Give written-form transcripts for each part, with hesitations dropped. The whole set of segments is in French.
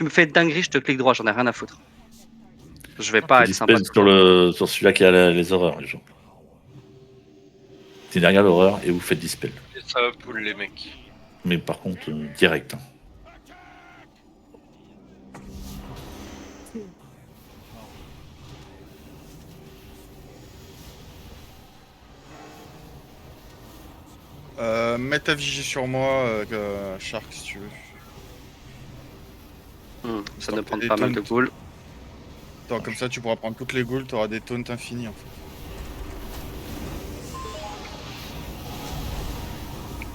tu me fais dinguerie, je te clique droit, j'en ai rien à foutre. Je vais pas être sympa. Sur celui-là qui a les horreurs, les gens. C'est derrière l'horreur et vous faites dispel. Et ça va pull les mecs. Mais par contre, direct. Mets ta vigie sur moi, Shark, si tu veux. Ça doit prendre pas mal de ghouls. Attends, comme ça tu pourras prendre toutes les ghouls, t'auras des taunts infinis en fait.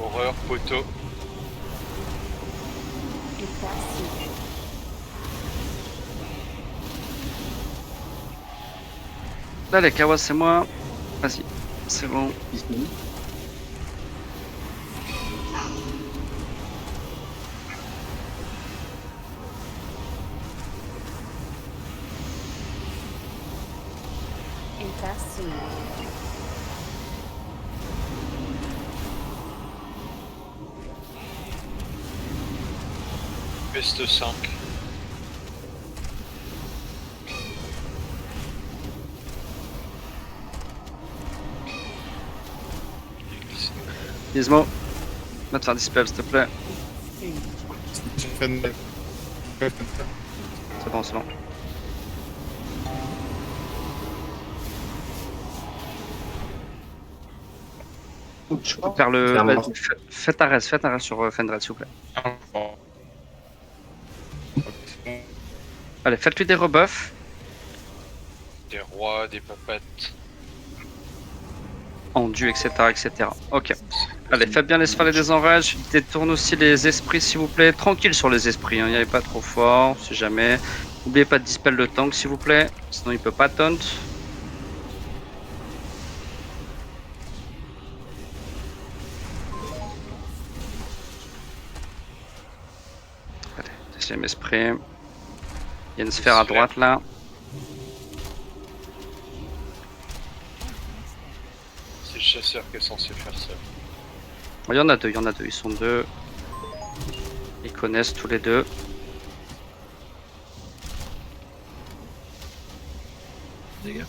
Horreur, poteau. Allez, Kawa, c'est moi. Vas-y, c'est bon. Peste 5. Gizmo, va te faire dispel, s'il te plaît. C'est bon, c'est bon. Je peux faire le. Faites un reste sur Fendred, s'il vous plaît. Allez, faites-lui des rebuffs. Des rois, des papates. Endu, etc., etc. Ok. Allez, faites bien les sphères et des enrages. Détourne aussi les esprits, s'il vous plaît. Tranquille sur les esprits, hein. N'y allez pas trop fort, si jamais. N'oubliez pas de dispel le tank, s'il vous plaît. Sinon, il peut pas taunt. Allez, deuxième esprit. Il y a une sphère à droite là. C'est le chasseur qui est censé faire ça. Il y en a deux, ils sont deux. Ils connaissent tous les deux. Dégâts.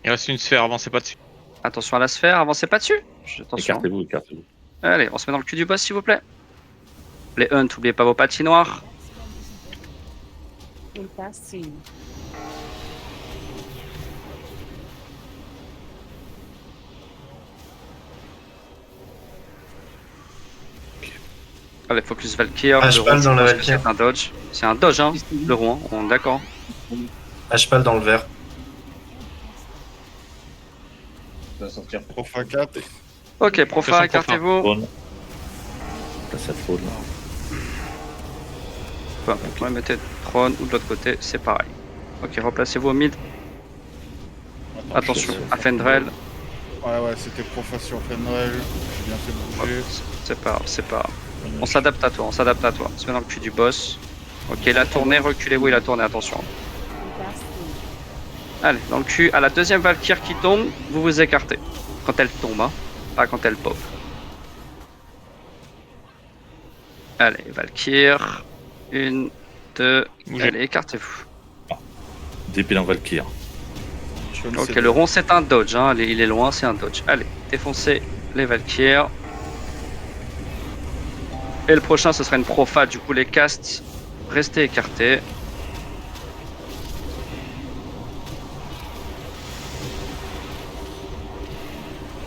Il reste une sphère, avancez pas dessus. Attention à la sphère, avancez pas dessus. Attention. Écartez-vous, écartez-vous. Allez, on se met dans le cul du boss, s'il vous plaît. Les hunts, n'oubliez pas vos patinoires. Allez, focus Valkyr. À cheval dans la Valkyr. C'est un dodge. C'est un dodge, hein, le roi. On est d'accord. À cheval dans le vert. Ça va sortir. Profa 4. Ok, Profa, écartez-vous. Là, ça faune. Enfin, ouais, mettez trône ou de l'autre côté, c'est pareil. Ok, replacez-vous au mid. Attention à Fendrel. Ouais, c'était Profa sur Fenrel. J'ai bien fait bouger. C'est pas grave, c'est pas grave. On s'adapte à toi, on s'adapte à toi. On se met dans le cul du boss. Ok, la tournée, reculez-vous, il a tourné, attention. Allez, dans le cul, à la deuxième Valkyr qui tombe, vous vous écartez. Quand elle tombe, hein, pas quand elle pop. Allez, Valkyr. 1, 2, allez, écartez-vous. DP dans Valkyr. Ok, le rond c'est un dodge, hein. Il est loin, c'est un dodge. Allez, défoncez les Valkyrs. Et le prochain ce sera une profa, du coup les castes, restez écartés.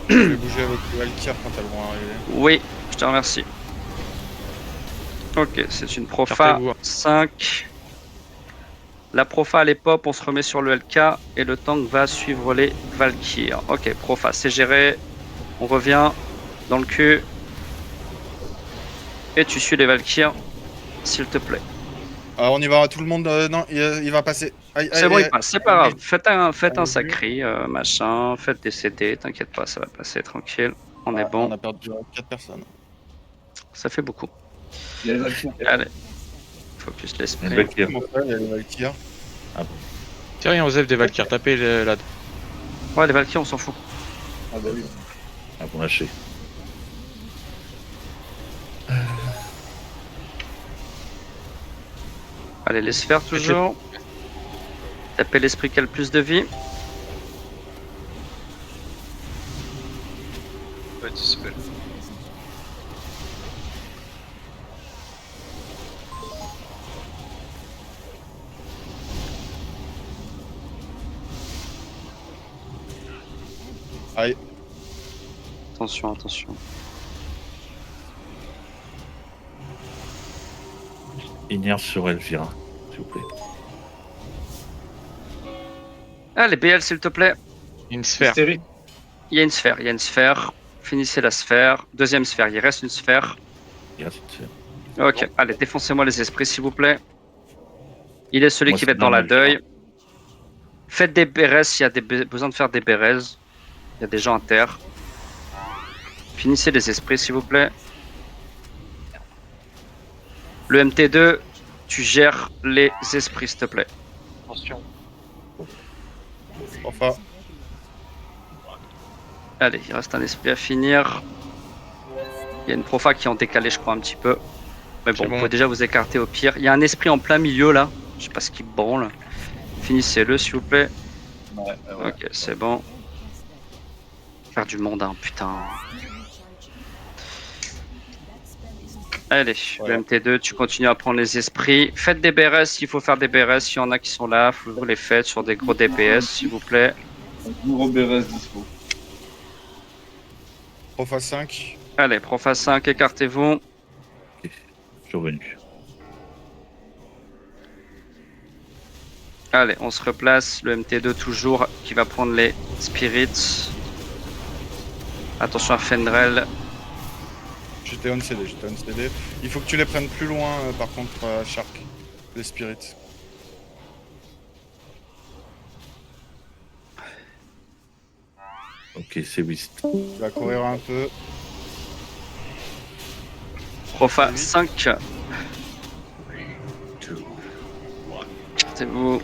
Je vais bouger avec les Valkyr quand elles vont arriver. Oui, je te remercie. Ok, c'est une profa 5. La profa elle est pop, on se remet sur le LK et le tank va suivre les Valkyr. Ok, profa, c'est géré. On revient dans le cul. Et tu suis les Valkyr, s'il te plaît. On y va, tout le monde. Non, il va passer. C'est bon, il passe, c'est pas grave. Faites un sacré, machin, faites des CD, t'inquiète pas, ça va passer tranquille. On est bon. On a perdu 4 personnes. Ça fait beaucoup. Il y a les Valkyr. Allez, focus l'esprit. Il y a les Valkyr. Tiens, rien, Osef des Valkyr, tapez là. Ouais, les Valkyries, on s'en fout. Ah bah oui. Ah, pour lâcher. Allez, les sphères toujours. Tapez l'esprit qui a le plus de vie. Pas dispel. Aïe. Attention, attention. Inerce sur Elvira, s'il vous plaît. Allez, BL, s'il te plaît. Une sphère. Hystérie. Il y a une sphère, il y a une sphère. Finissez la sphère. Deuxième sphère, il reste une sphère. Il reste une sphère. Ok, allez, défoncez-moi les esprits, s'il vous plaît. Il est celui Moi, qui c'est va être dans la bien, deuil. Faites des bérès s'il y a besoin de faire des bérès. Il y a des gens à terre. Finissez les esprits, s'il vous plaît. Le MT2, tu gères les esprits, s'il te plaît. Attention. Enfin, Allez, il reste un esprit à finir. Il y a une profa qui est en décalé, je crois, un petit peu. Mais bon, C'est vous bon. pouvez déjà vous écarter au pire. Il y a un esprit en plein milieu, là. Je sais pas ce qui branle. Finissez-le, s'il vous plaît. Ouais, ouais. Ok, c'est bon. Faire du monde, hein, putain. Allez, Voilà. le MT2, tu continues à prendre les esprits. Faites des BRS s'il faut faire des BRS. S'il y en a qui sont là, vous les faites sur des gros DPS, s'il vous plaît. Nouveau BRS dispo. Profa 5. Allez, Profa 5, écartez-vous. Je suis revenu. Allez, on se replace. Le MT2 toujours qui va prendre les spirits. Attention à Fendrel. J'étais on CD, j'étais on CD. Il faut que tu les prennes plus loin, par contre, Shark. Les spirits. Ok, c'est Whist. Tu vas courir un peu. Profa Oui. 5. Écartez-vous.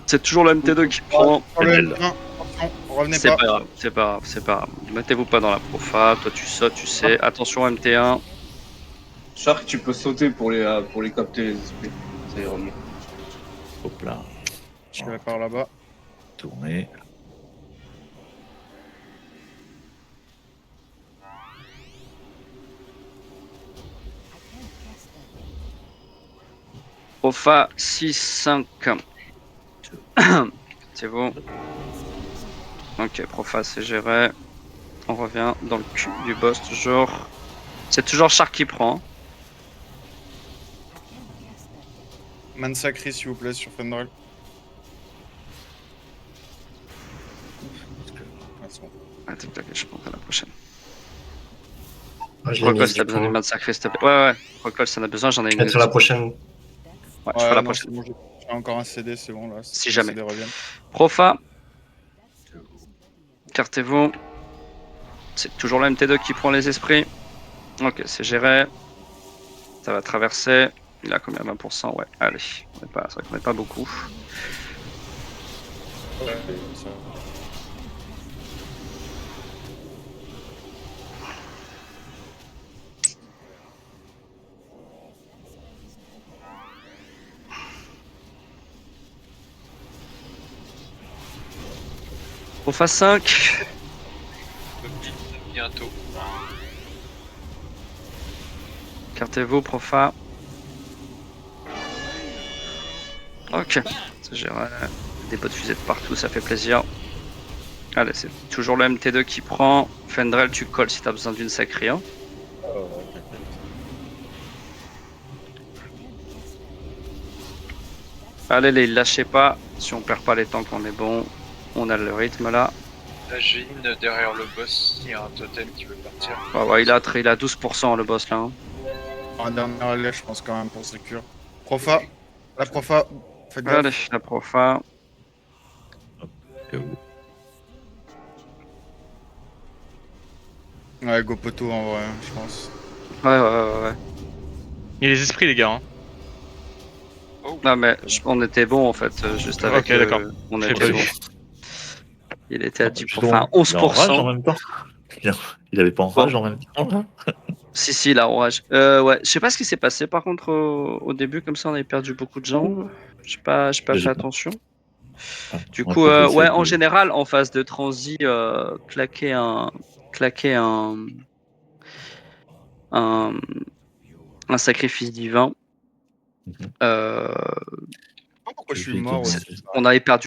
C'est toujours le MT2 qui prend. Sur le Elle. M1, attention, revenez C'est pas. pas grave, c'est pas grave, c'est pas grave. Mettez-vous pas dans la profa. Toi, tu sautes, tu sais. Attention MT1. Shark, tu peux sauter pour les capter les esprits. Ça ira mieux. Hop là. Je vais par là-bas. Tourner. Profa 6, 5. C'est bon. Ok, Profa, c'est géré. On revient dans le cul du boss toujours. C'est toujours Shark qui prend. Man sacré, s'il vous plaît, sur Fendrel. Ah, c'est bon. Ah, tac, tac, je prends à la prochaine. Ah, je l'ai Recol, mise, si t'as du besoin coup. d'une main de sacré, s'il te plaît. Ouais, ouais. Recol, si t'en as besoin, j'en ai une. Peut-être la prochaine. Ouais, je Ouais, ferai la non, prochaine. c'est bon, j'ai encore un CD, c'est bon là. Si les jamais. CD reviennent. Profa. Écartez-vous. C'est toujours le MT2 qui prend les esprits. Ok, c'est géré. Ça va traverser. Il a combien? 20%? Ouais, allez. C'est vrai qu'on n'est pas beaucoup. Ouais, ça. Profa 5. Bientôt. Écartez-vous, Profa. Ok, c'est géré. Des bots de fusée de partout, ça fait plaisir. Allez, c'est toujours le MT2 qui prend. Fendrel, tu colles si t'as besoin d'une sacrée. Hein. Allez, les lâchez pas. Si on perd pas les tanks, on est bon. On a le rythme là. Là, j'ai une derrière le boss. Il y a un totem qui veut partir. Ouais, ouais, il a 12% le boss là. Hein. En dernière relais, je pense quand même pour sécure. Profa. La Profa. Faites gaffe. Allez, la Profa. Ouais, go poteau en vrai, je pense. Ouais. Il y a les esprits, les gars. Hein. Oh, Non mais on était bon en fait, juste avec. Ok, d'accord. On J'ai était pas bon. vu. Il était à 10%, Justement, enfin il est en rage en 11%. même temps. Il avait pas en rage en même temps. Si, il a orage. Ouais, je sais pas ce qui s'est passé par contre au début, comme ça on avait perdu beaucoup de gens. J'ai pas fait J'ai- attention. Ah, Du moi, coup, je vais essayer ouais, en de- général, en phase de transi, claquer un, un sacrifice divin. Mhm. Euh, Pourquoi je suis Juste mort de- aussi on avait perdu